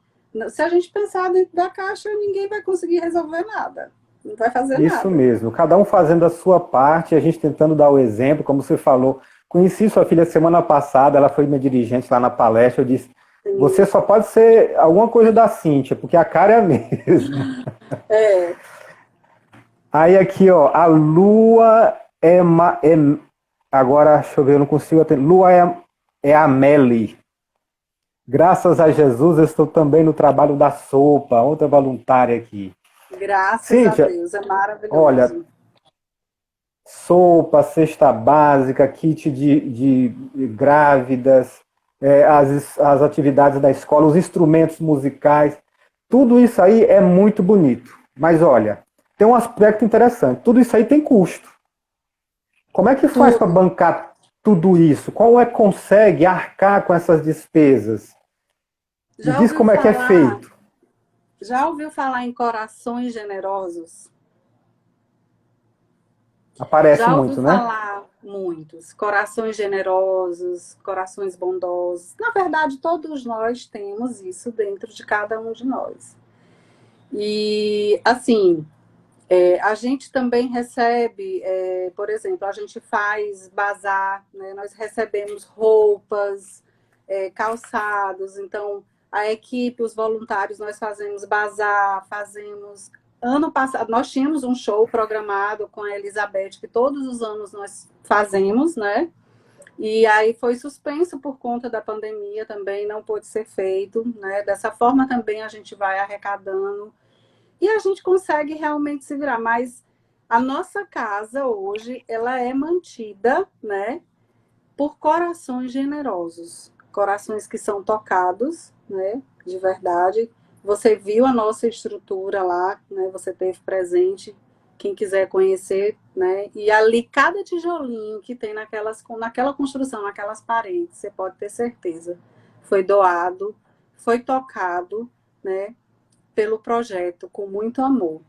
Se a gente pensar dentro da caixa, ninguém vai conseguir resolver nada. Não vai fazer Isso nada. mesmo, cada um fazendo a sua parte, a gente tentando dar o exemplo, como você falou. Conheci sua filha semana passada, ela foi minha dirigente lá na palestra, eu disse, você só pode ser alguma coisa da Cíntia, porque a cara é a mesma. É. Aí aqui, ó, a lua agora, deixa eu ver, eu não consigo atender. Lua é a Meli. Graças a Jesus, eu estou também no trabalho da sopa, outra voluntária aqui. Graças a Cíntia, Deus, é maravilhoso. olha, sopa, cesta básica, kit de grávidas, as atividades da escola, os instrumentos musicais, tudo isso aí é muito bonito. Mas olha, tem um aspecto interessante, tudo isso aí tem custo. Como é que faz para bancar tudo isso? Como é que consegue arcar com essas despesas? Me diz como é que é feito. Já ouviu falar em corações generosos? Aparece Já ouviu muito, né? falar muitos. Corações generosos, corações bondosos. Na verdade, todos nós temos isso dentro de cada um de nós. E, assim, a gente também recebe, por exemplo, a gente faz bazar, né? Nós recebemos roupas, calçados, então a equipe, os voluntários, nós fazemos bazar, fazemos. Ano passado, nós tínhamos um show programado com a Elizabeth, que todos os anos nós fazemos, né? E aí foi suspenso por conta da pandemia também, não pôde ser feito, né? Dessa forma também a gente vai arrecadando e a gente consegue realmente se virar. Mas a nossa casa hoje, ela é mantida, né, por corações generosos, corações que são tocados, né, de verdade. Você viu a nossa estrutura lá, né, você teve presente, quem quiser conhecer, né, e ali cada tijolinho que tem naquela construção, naquelas paredes, você pode ter certeza, foi doado, foi tocado, né, pelo projeto com muito amor.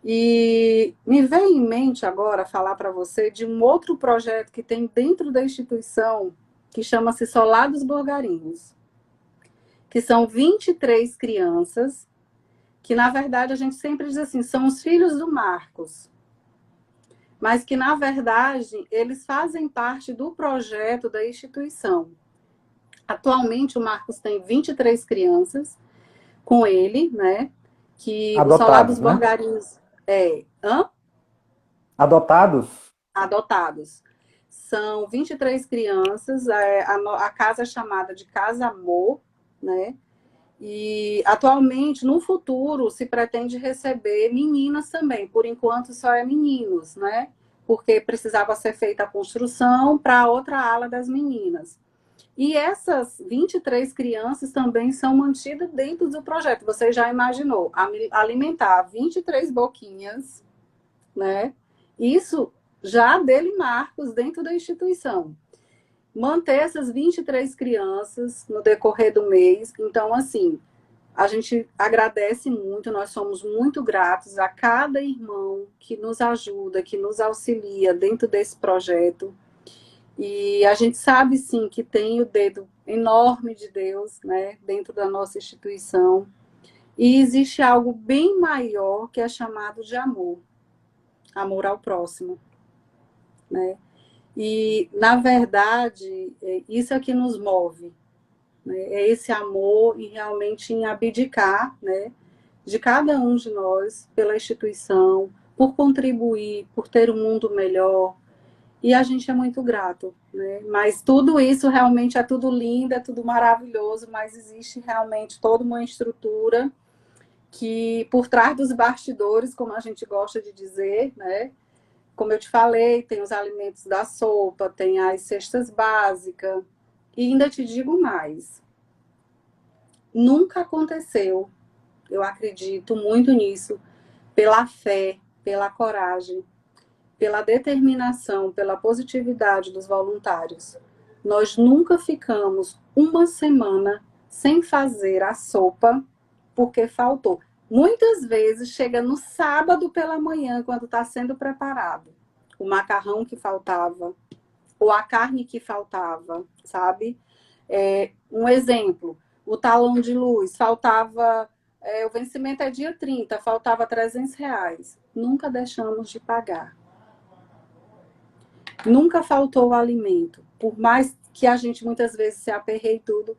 E me vem em mente agora falar para você de um outro projeto que tem dentro da instituição, que chama-se Solar dos Borgarinhos, que são 23 crianças, que na verdade a gente sempre diz assim, são os filhos do Marcos, mas que na verdade eles fazem parte do projeto da instituição. Atualmente o Marcos tem 23 crianças com ele, né? Que o Solar dos Adotados, né? Borgarinhos Adotados? adotados. São 23 crianças, a casa é chamada de Casa Amor, né? E atualmente, no futuro, se pretende receber meninas também. Por enquanto, só é meninos, né? Porque precisava ser feita a construção para a outra ala das meninas. E essas 23 crianças também são mantidas dentro do projeto. Você já imaginou alimentar 23 boquinhas, né? Isso já dele Marcos dentro da instituição. Manter essas 23 crianças no decorrer do mês. Então, assim, a gente agradece muito, nós somos muito gratos a cada irmão que nos ajuda, que nos auxilia dentro desse projeto. E a gente sabe, sim, que tem o dedo enorme de Deus, né, dentro da nossa instituição. E existe algo bem maior que é chamado de amor. Amor ao próximo, né? E, na verdade, isso é que nos move, né? É esse amor e realmente em abdicar, né, de cada um de nós pela instituição, por contribuir, por ter um mundo melhor. E a gente é muito grato, né? Mas tudo isso realmente é tudo lindo, é tudo maravilhoso, mas existe realmente toda uma estrutura que, por trás dos bastidores, como a gente gosta de dizer, né? Como eu te falei, tem os alimentos da sopa, tem as cestas básicas, E ainda te digo mais, nunca aconteceu, eu acredito muito nisso, pela fé, pela coragem, pela determinação, pela positividade dos voluntários. Nós nunca ficamos uma semana sem fazer a sopa porque faltou. Muitas vezes chega no sábado pela manhã, quando está sendo preparado, o macarrão que faltava, ou a carne que faltava, sabe? Um exemplo, o talão de luz, faltava, o vencimento é dia 30, faltava R$ 300. Nunca deixamos de pagar. Nunca faltou o alimento, por mais que a gente muitas vezes se aperreie tudo.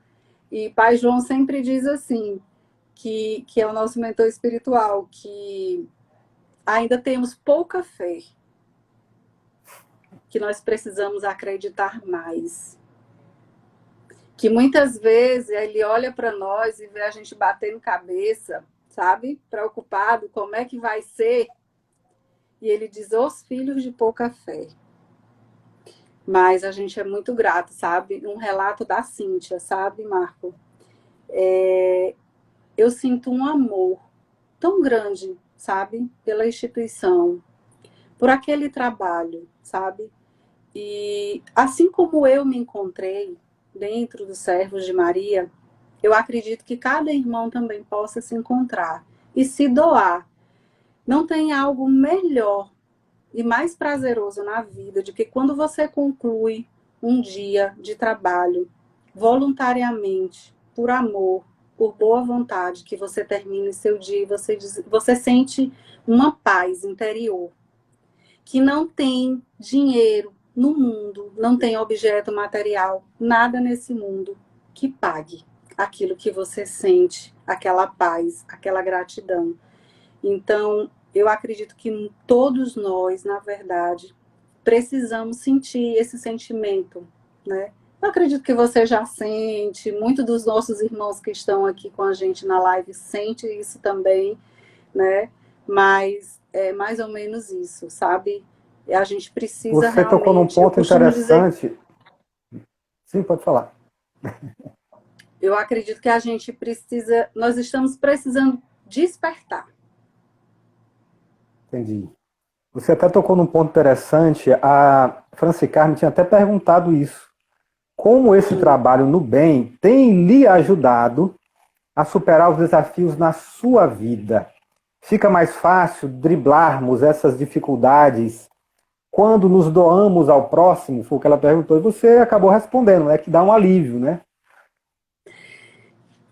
E Pai João sempre diz assim, que é o nosso mentor espiritual, que ainda temos pouca fé, que nós precisamos acreditar mais. Que muitas vezes ele olha para nós e vê a gente batendo cabeça, sabe? Preocupado, como é que vai ser? E ele diz, os filhos de pouca fé. Mas a gente é muito grato, sabe? Um relato da Cíntia, sabe, Marco? Eu sinto um amor tão grande, sabe? Pela instituição, por aquele trabalho, sabe? E assim como eu me encontrei dentro dos Servos de Maria, eu acredito que cada irmão também possa se encontrar e se doar. Não tem algo melhor e mais prazeroso na vida do que quando você conclui um dia de trabalho voluntariamente, por amor, por boa vontade, que você termine seu dia e você sente uma paz interior, que não tem dinheiro no mundo, não tem objeto material, nada nesse mundo que pague aquilo que você sente, aquela paz, aquela gratidão. Então, eu acredito que todos nós, na verdade, precisamos sentir esse sentimento, né? Eu acredito que você já sente, muitos dos nossos irmãos que estão aqui com a gente na live sente isso também, né? Mas é mais ou menos isso, sabe? A gente precisa Você tocou num realmente, eu ponto costumo dizer, interessante. Sim, pode falar. eu acredito que a gente precisa, nós estamos precisando despertar. Entendi. Você até tocou num ponto interessante. A Franci Carme tinha até perguntado isso. Como esse trabalho no bem tem lhe ajudado a superar os desafios na sua vida? Fica mais fácil driblarmos essas dificuldades quando nos doamos ao próximo? Foi o que ela perguntou. E você acabou respondendo, né? Que dá um alívio, né?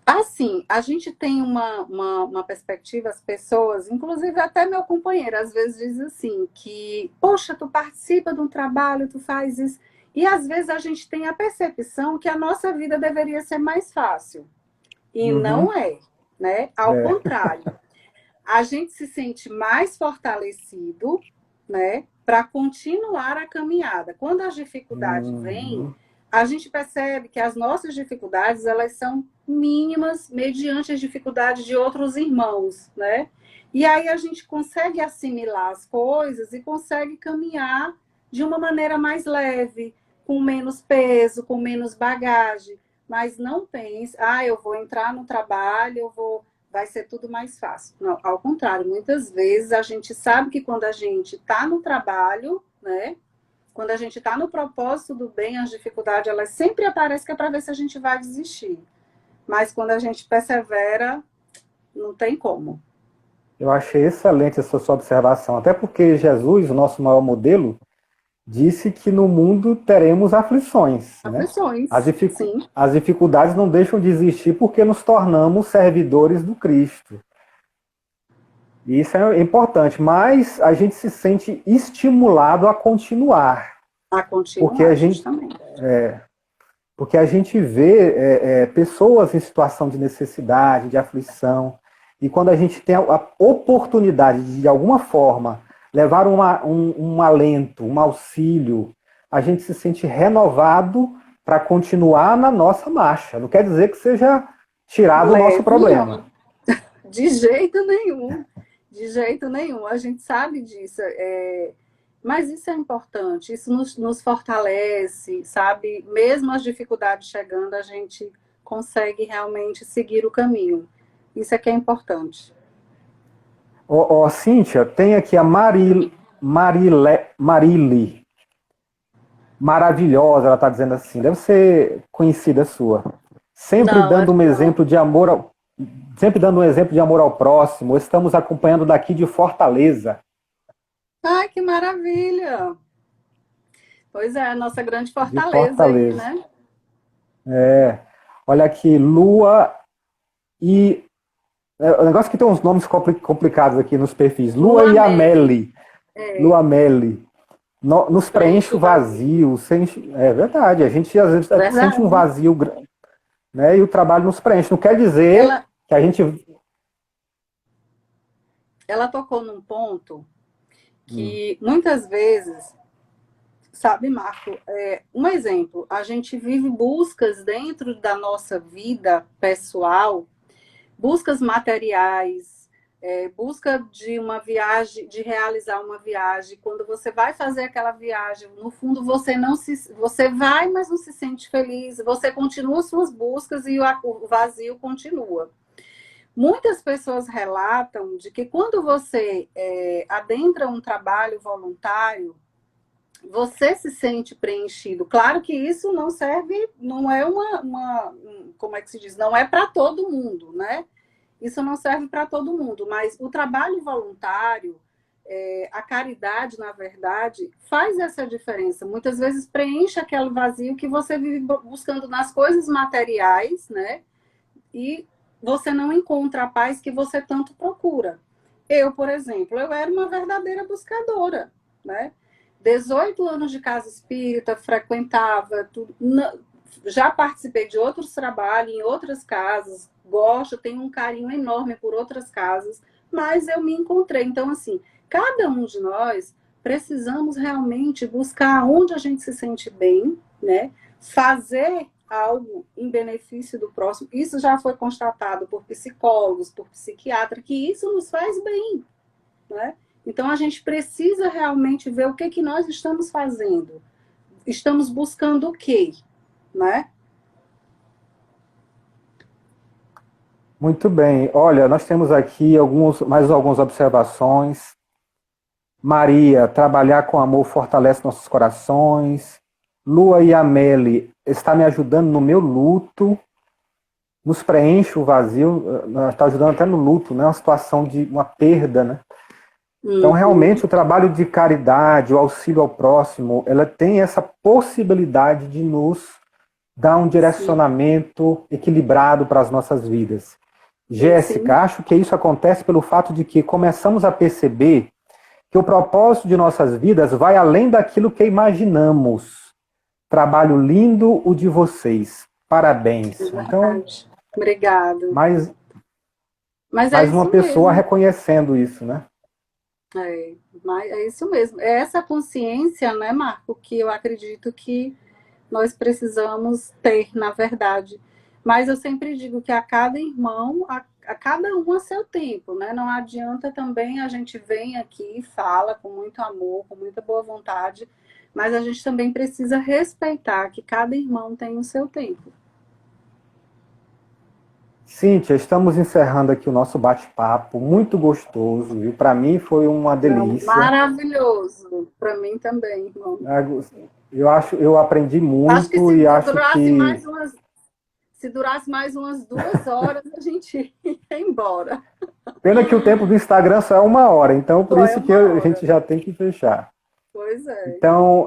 Assim, a gente tem uma perspectiva, as pessoas, inclusive até meu companheiro, às vezes diz assim, que, poxa, tu participa de um trabalho, tu faz isso, e às vezes a gente tem a percepção que a nossa vida deveria ser mais fácil. E Uhum. não é, né? Ao contrário, a gente se sente mais fortalecido, né, para continuar a caminhada. Quando as dificuldades vêm, Uhum. a gente percebe que as nossas dificuldades, elas são mínimas mediante as dificuldades de outros irmãos, né? E aí a gente consegue assimilar as coisas e consegue caminhar de uma maneira mais leve, com menos peso, com menos bagagem. Mas não pense, eu vou entrar no trabalho, vai ser tudo mais fácil. Não, ao contrário, muitas vezes a gente sabe que quando a gente está no trabalho, né? Quando a gente está no propósito do bem, as dificuldades, elas sempre aparecem que é para ver se a gente vai desistir. Mas quando a gente persevera, não tem como. Eu achei excelente essa sua observação, até porque Jesus, o nosso maior modelo, disse que no mundo teremos aflições, né? As, Aflições, dificu sim. as dificuldades não deixam de existir porque nos tornamos servidores do Cristo. E isso é importante, mas a gente se sente estimulado a continuar, A porque a continuar, gente, justamente. porque a gente vê pessoas em situação de necessidade, de aflição, e quando a gente tem a oportunidade de alguma forma, levar um alento, um auxílio, a gente se sente renovado para continuar na nossa marcha. Não quer dizer que seja tirado o nosso Leve, problema. não. De jeito nenhum. De jeito nenhum. A gente sabe disso. Mas isso é importante, isso nos fortalece, sabe? Mesmo as dificuldades chegando, a gente consegue realmente seguir o caminho. Isso é que é importante. Cíntia, tem aqui a Marile, maravilhosa, ela está dizendo assim, deve ser conhecida sua. Sempre Não, dando acho um que não. exemplo de amor ao, sempre dando um exemplo de amor ao próximo. Estamos acompanhando daqui de Fortaleza. Ai, que maravilha! Pois é, a nossa grande De fortaleza aí, Fortaleza. né? Olha aqui, Lua e. O negócio que tem uns nomes complicados aqui nos perfis. Lua Lua e Meli, Ameli. é, Luameli. Nos preenche preenche o o vazio. vazio. É verdade, a gente às vezes sente um Verdade. vazio, né? E o trabalho nos preenche. Não quer dizer Ela, que a gente. ela tocou num ponto que muitas vezes, sabe, Marco, um exemplo, a gente vive buscas dentro da nossa vida pessoal, buscas materiais, busca de uma viagem, de realizar uma viagem. Quando você vai fazer aquela viagem, no fundo você vai, mas não se sente feliz. Você continua suas buscas e o vazio continua. Muitas pessoas relatam de que quando você adentra um trabalho voluntário, você se sente preenchido. Claro que isso não serve, não é como é que se diz? Não é para todo mundo, né? Isso não serve para todo mundo, mas o trabalho voluntário, a caridade, na verdade, faz essa diferença. Muitas vezes preenche aquele vazio que você vive buscando nas coisas materiais, né? E você não encontra a paz que você tanto procura. Eu, por exemplo, eu era uma verdadeira buscadora, né? 18 anos de casa espírita, frequentava tudo. Já participei de outros trabalhos em outras casas, gosto, tenho um carinho enorme por outras casas, mas eu me encontrei. Então, assim, cada um de nós precisamos realmente buscar onde a gente se sente bem, né? Fazer algo em benefício do próximo. Isso já foi constatado por psicólogos, por psiquiatras, que isso nos faz bem, né? Então a gente precisa realmente ver o que que nós estamos fazendo. Estamos buscando o quê, né? Muito bem. Olha, nós temos aqui mais algumas observações. Maria, trabalhar com amor fortalece nossos corações. Lua e Ameli, está me ajudando no meu luto. Nos preenche o vazio, está ajudando até no luto, né? Uma situação de uma perda, né? Então, Uhum. realmente, o trabalho de caridade, o auxílio ao próximo, ela tem essa possibilidade de nos dar um Sim, direcionamento equilibrado para as nossas vidas. sim, Jéssica, acho que isso acontece pelo fato de que começamos a perceber que o propósito de nossas vidas vai além daquilo que imaginamos. Trabalho lindo o de vocês. é Parabéns. Então, verdade. Obrigada. mais, Mas é mais uma isso pessoa mesmo. reconhecendo isso, né? Mas é isso mesmo. É essa consciência, né, Marco, que eu acredito que nós precisamos ter, na verdade. Mas eu sempre digo que a cada irmão, a cada um a seu tempo, né? Não adianta também a gente vem aqui e fala com muito amor, com muita boa vontade, mas a gente também precisa respeitar que cada irmão tem o seu tempo. Cíntia, estamos encerrando aqui o nosso bate-papo, muito gostoso, viu? Para mim foi uma Não, delícia. maravilhoso. Para mim também, irmão. Eu aprendi Acho que muito e acho que se durasse mais umas 2 horas, a gente ia embora. pena que o tempo do Instagram só é 1 hora, então por Só é isso que uma a gente hora. já tem que fechar. Pois é. Então,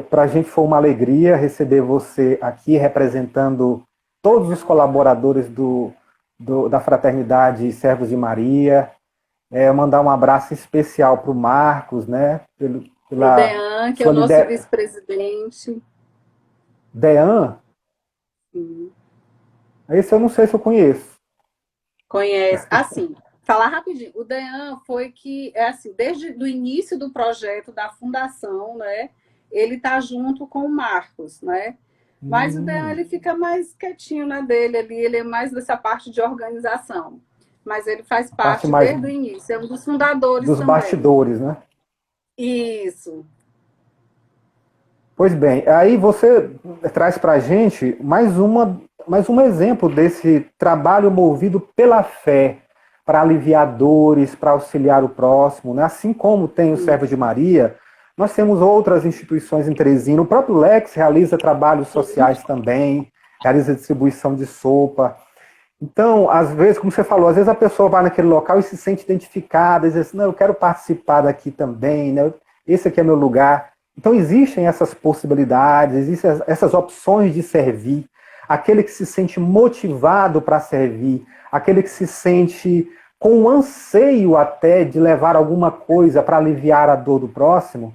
para a gente foi uma alegria receber você aqui representando todos os colaboradores da Fraternidade Servos de Maria. Mandar um abraço especial para o Marcos, né? Para o Pela Dean, que é o sua nosso liderança. vice-presidente. Dean, Sim. esse eu não sei se eu conheço. Conhece. Assim, falar rapidinho. O Dean foi que, assim, desde o início do projeto da fundação, né? Ele tá junto com o Marcos, né? Mas o Dean, Hum, ele fica mais quietinho na dele ali, ele é mais dessa parte de organização. Mas ele faz parte parte mais desde o início, é um dos fundadores dos também. bastidores, né? Isso. Pois bem, aí você traz para a gente mais um exemplo desse trabalho movido pela fé para aliviar dores, para auxiliar o próximo, né? Assim como tem o Servo de Maria, nós temos outras instituições em Teresina. O próprio Lex realiza trabalhos sociais também, realiza distribuição de sopa. Então, às vezes, como você falou, às vezes a pessoa vai naquele local e se sente identificada, diz assim, não, eu quero participar daqui também, né? Esse aqui é meu lugar. Então, existem essas possibilidades, existem essas opções de servir. Aquele que se sente motivado para servir, aquele que se sente com um anseio até de levar alguma coisa para aliviar a dor do próximo.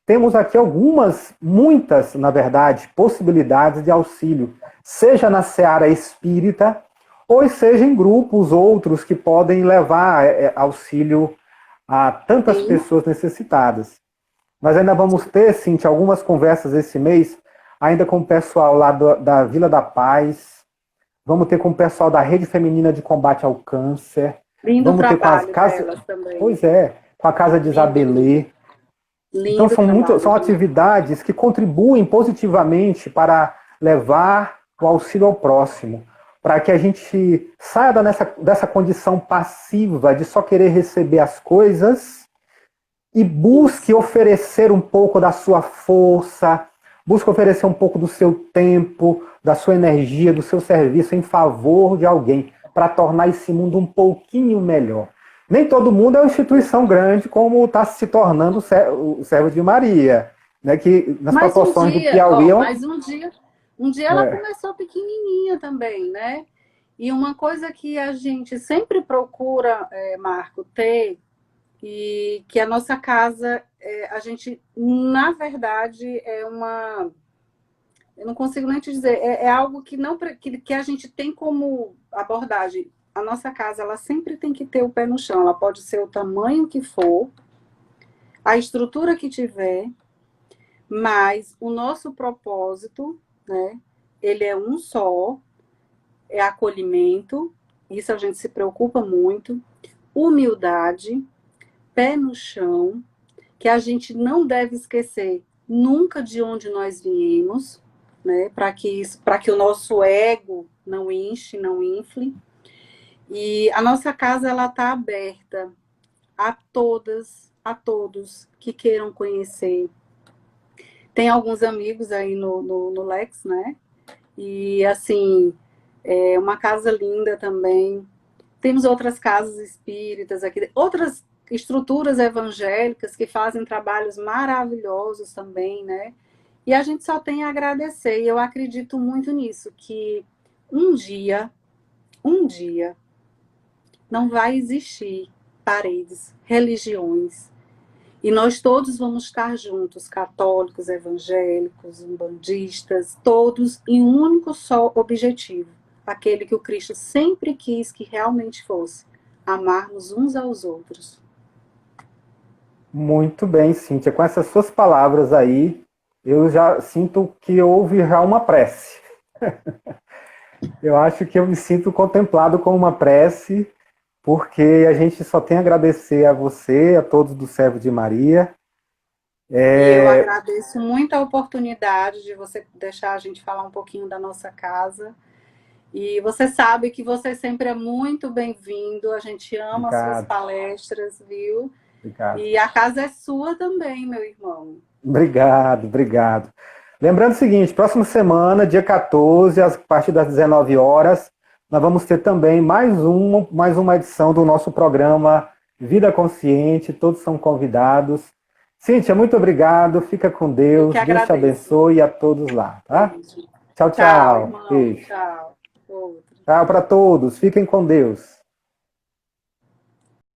Temos aqui algumas, muitas, na verdade, possibilidades de auxílio, seja na seara espírita, ou seja em grupos outros que podem levar auxílio a tantas Sim. pessoas necessitadas. Nós ainda vamos ter, Cintia, algumas conversas esse mês, ainda com o pessoal lá da Vila da Paz, vamos ter com o pessoal da Rede Feminina de Combate ao Câncer, Lindo vamos ter com as trabalho casas, delas também. pois é, com a Casa de Lindo, Isabelê. lindo. Então Lindo trabalho, são viu? atividades que contribuem positivamente para levar o auxílio ao próximo, para que a gente saia dessa condição passiva de só querer receber as coisas e busque Isso. oferecer um pouco da sua força, busque oferecer um pouco do seu tempo, da sua energia, do seu serviço em favor de alguém, para tornar esse mundo um pouquinho melhor. Nem todo mundo é uma instituição grande como está se tornando o Servo de Maria, né, que nas Mas um proporções do dia, Piauí ó, é mas um dia ela começou pequenininha também, né? E uma coisa que a gente sempre procura, Marco, ter, e que a nossa casa, a gente, na verdade, eu não consigo nem te dizer, é algo que não que a gente tem como abordagem. A nossa casa, ela sempre tem que ter o pé no chão. Ela pode ser o tamanho que for, a estrutura que tiver, mas o nosso propósito, né? Ele é um só, é acolhimento. Isso a gente se preocupa muito. Humildade, pé no chão, que a gente não deve esquecer nunca de onde nós viemos, né? Para que o nosso ego não enche, não infle. E a nossa casa ela está aberta a todas, a todos que queiram conhecer. Tem alguns amigos aí no Lex, né? E assim, é uma casa linda também. Temos outras casas espíritas aqui, outras estruturas evangélicas que fazem trabalhos maravilhosos também, né? E a gente só tem a agradecer. E eu acredito muito nisso, que um dia, um dia, não vai existir paredes, religiões. E nós todos vamos estar juntos, católicos, evangélicos, umbandistas, todos em um único só objetivo, aquele que o Cristo sempre quis que realmente fosse, amarmos uns aos outros. muito bem, Cíntia. Com essas suas palavras aí, eu já sinto que houve já uma prece. Eu acho que eu me sinto contemplado com uma prece, porque a gente só tem a agradecer a você, a todos do Servo de Maria. E eu agradeço muito a oportunidade de você deixar a gente falar um pouquinho da nossa casa. E você sabe que você sempre é muito bem-vindo. A gente ama as suas Obrigado, palestras, viu? obrigado. E a casa é sua também, meu irmão. Obrigado, obrigado. Lembrando o seguinte, próxima semana, dia 14, a partir das 19 horas, nós vamos ter também mais uma edição do nosso programa Vida Consciente, todos são convidados. Cíntia, muito obrigado, fica com Eu que Deus, Deus te agradeço. abençoe a todos lá, tá? Beijo. Tchau, Tchau, tchau. irmão. Beijo. Tchau. Outro. Tchau para todos, fiquem com Deus.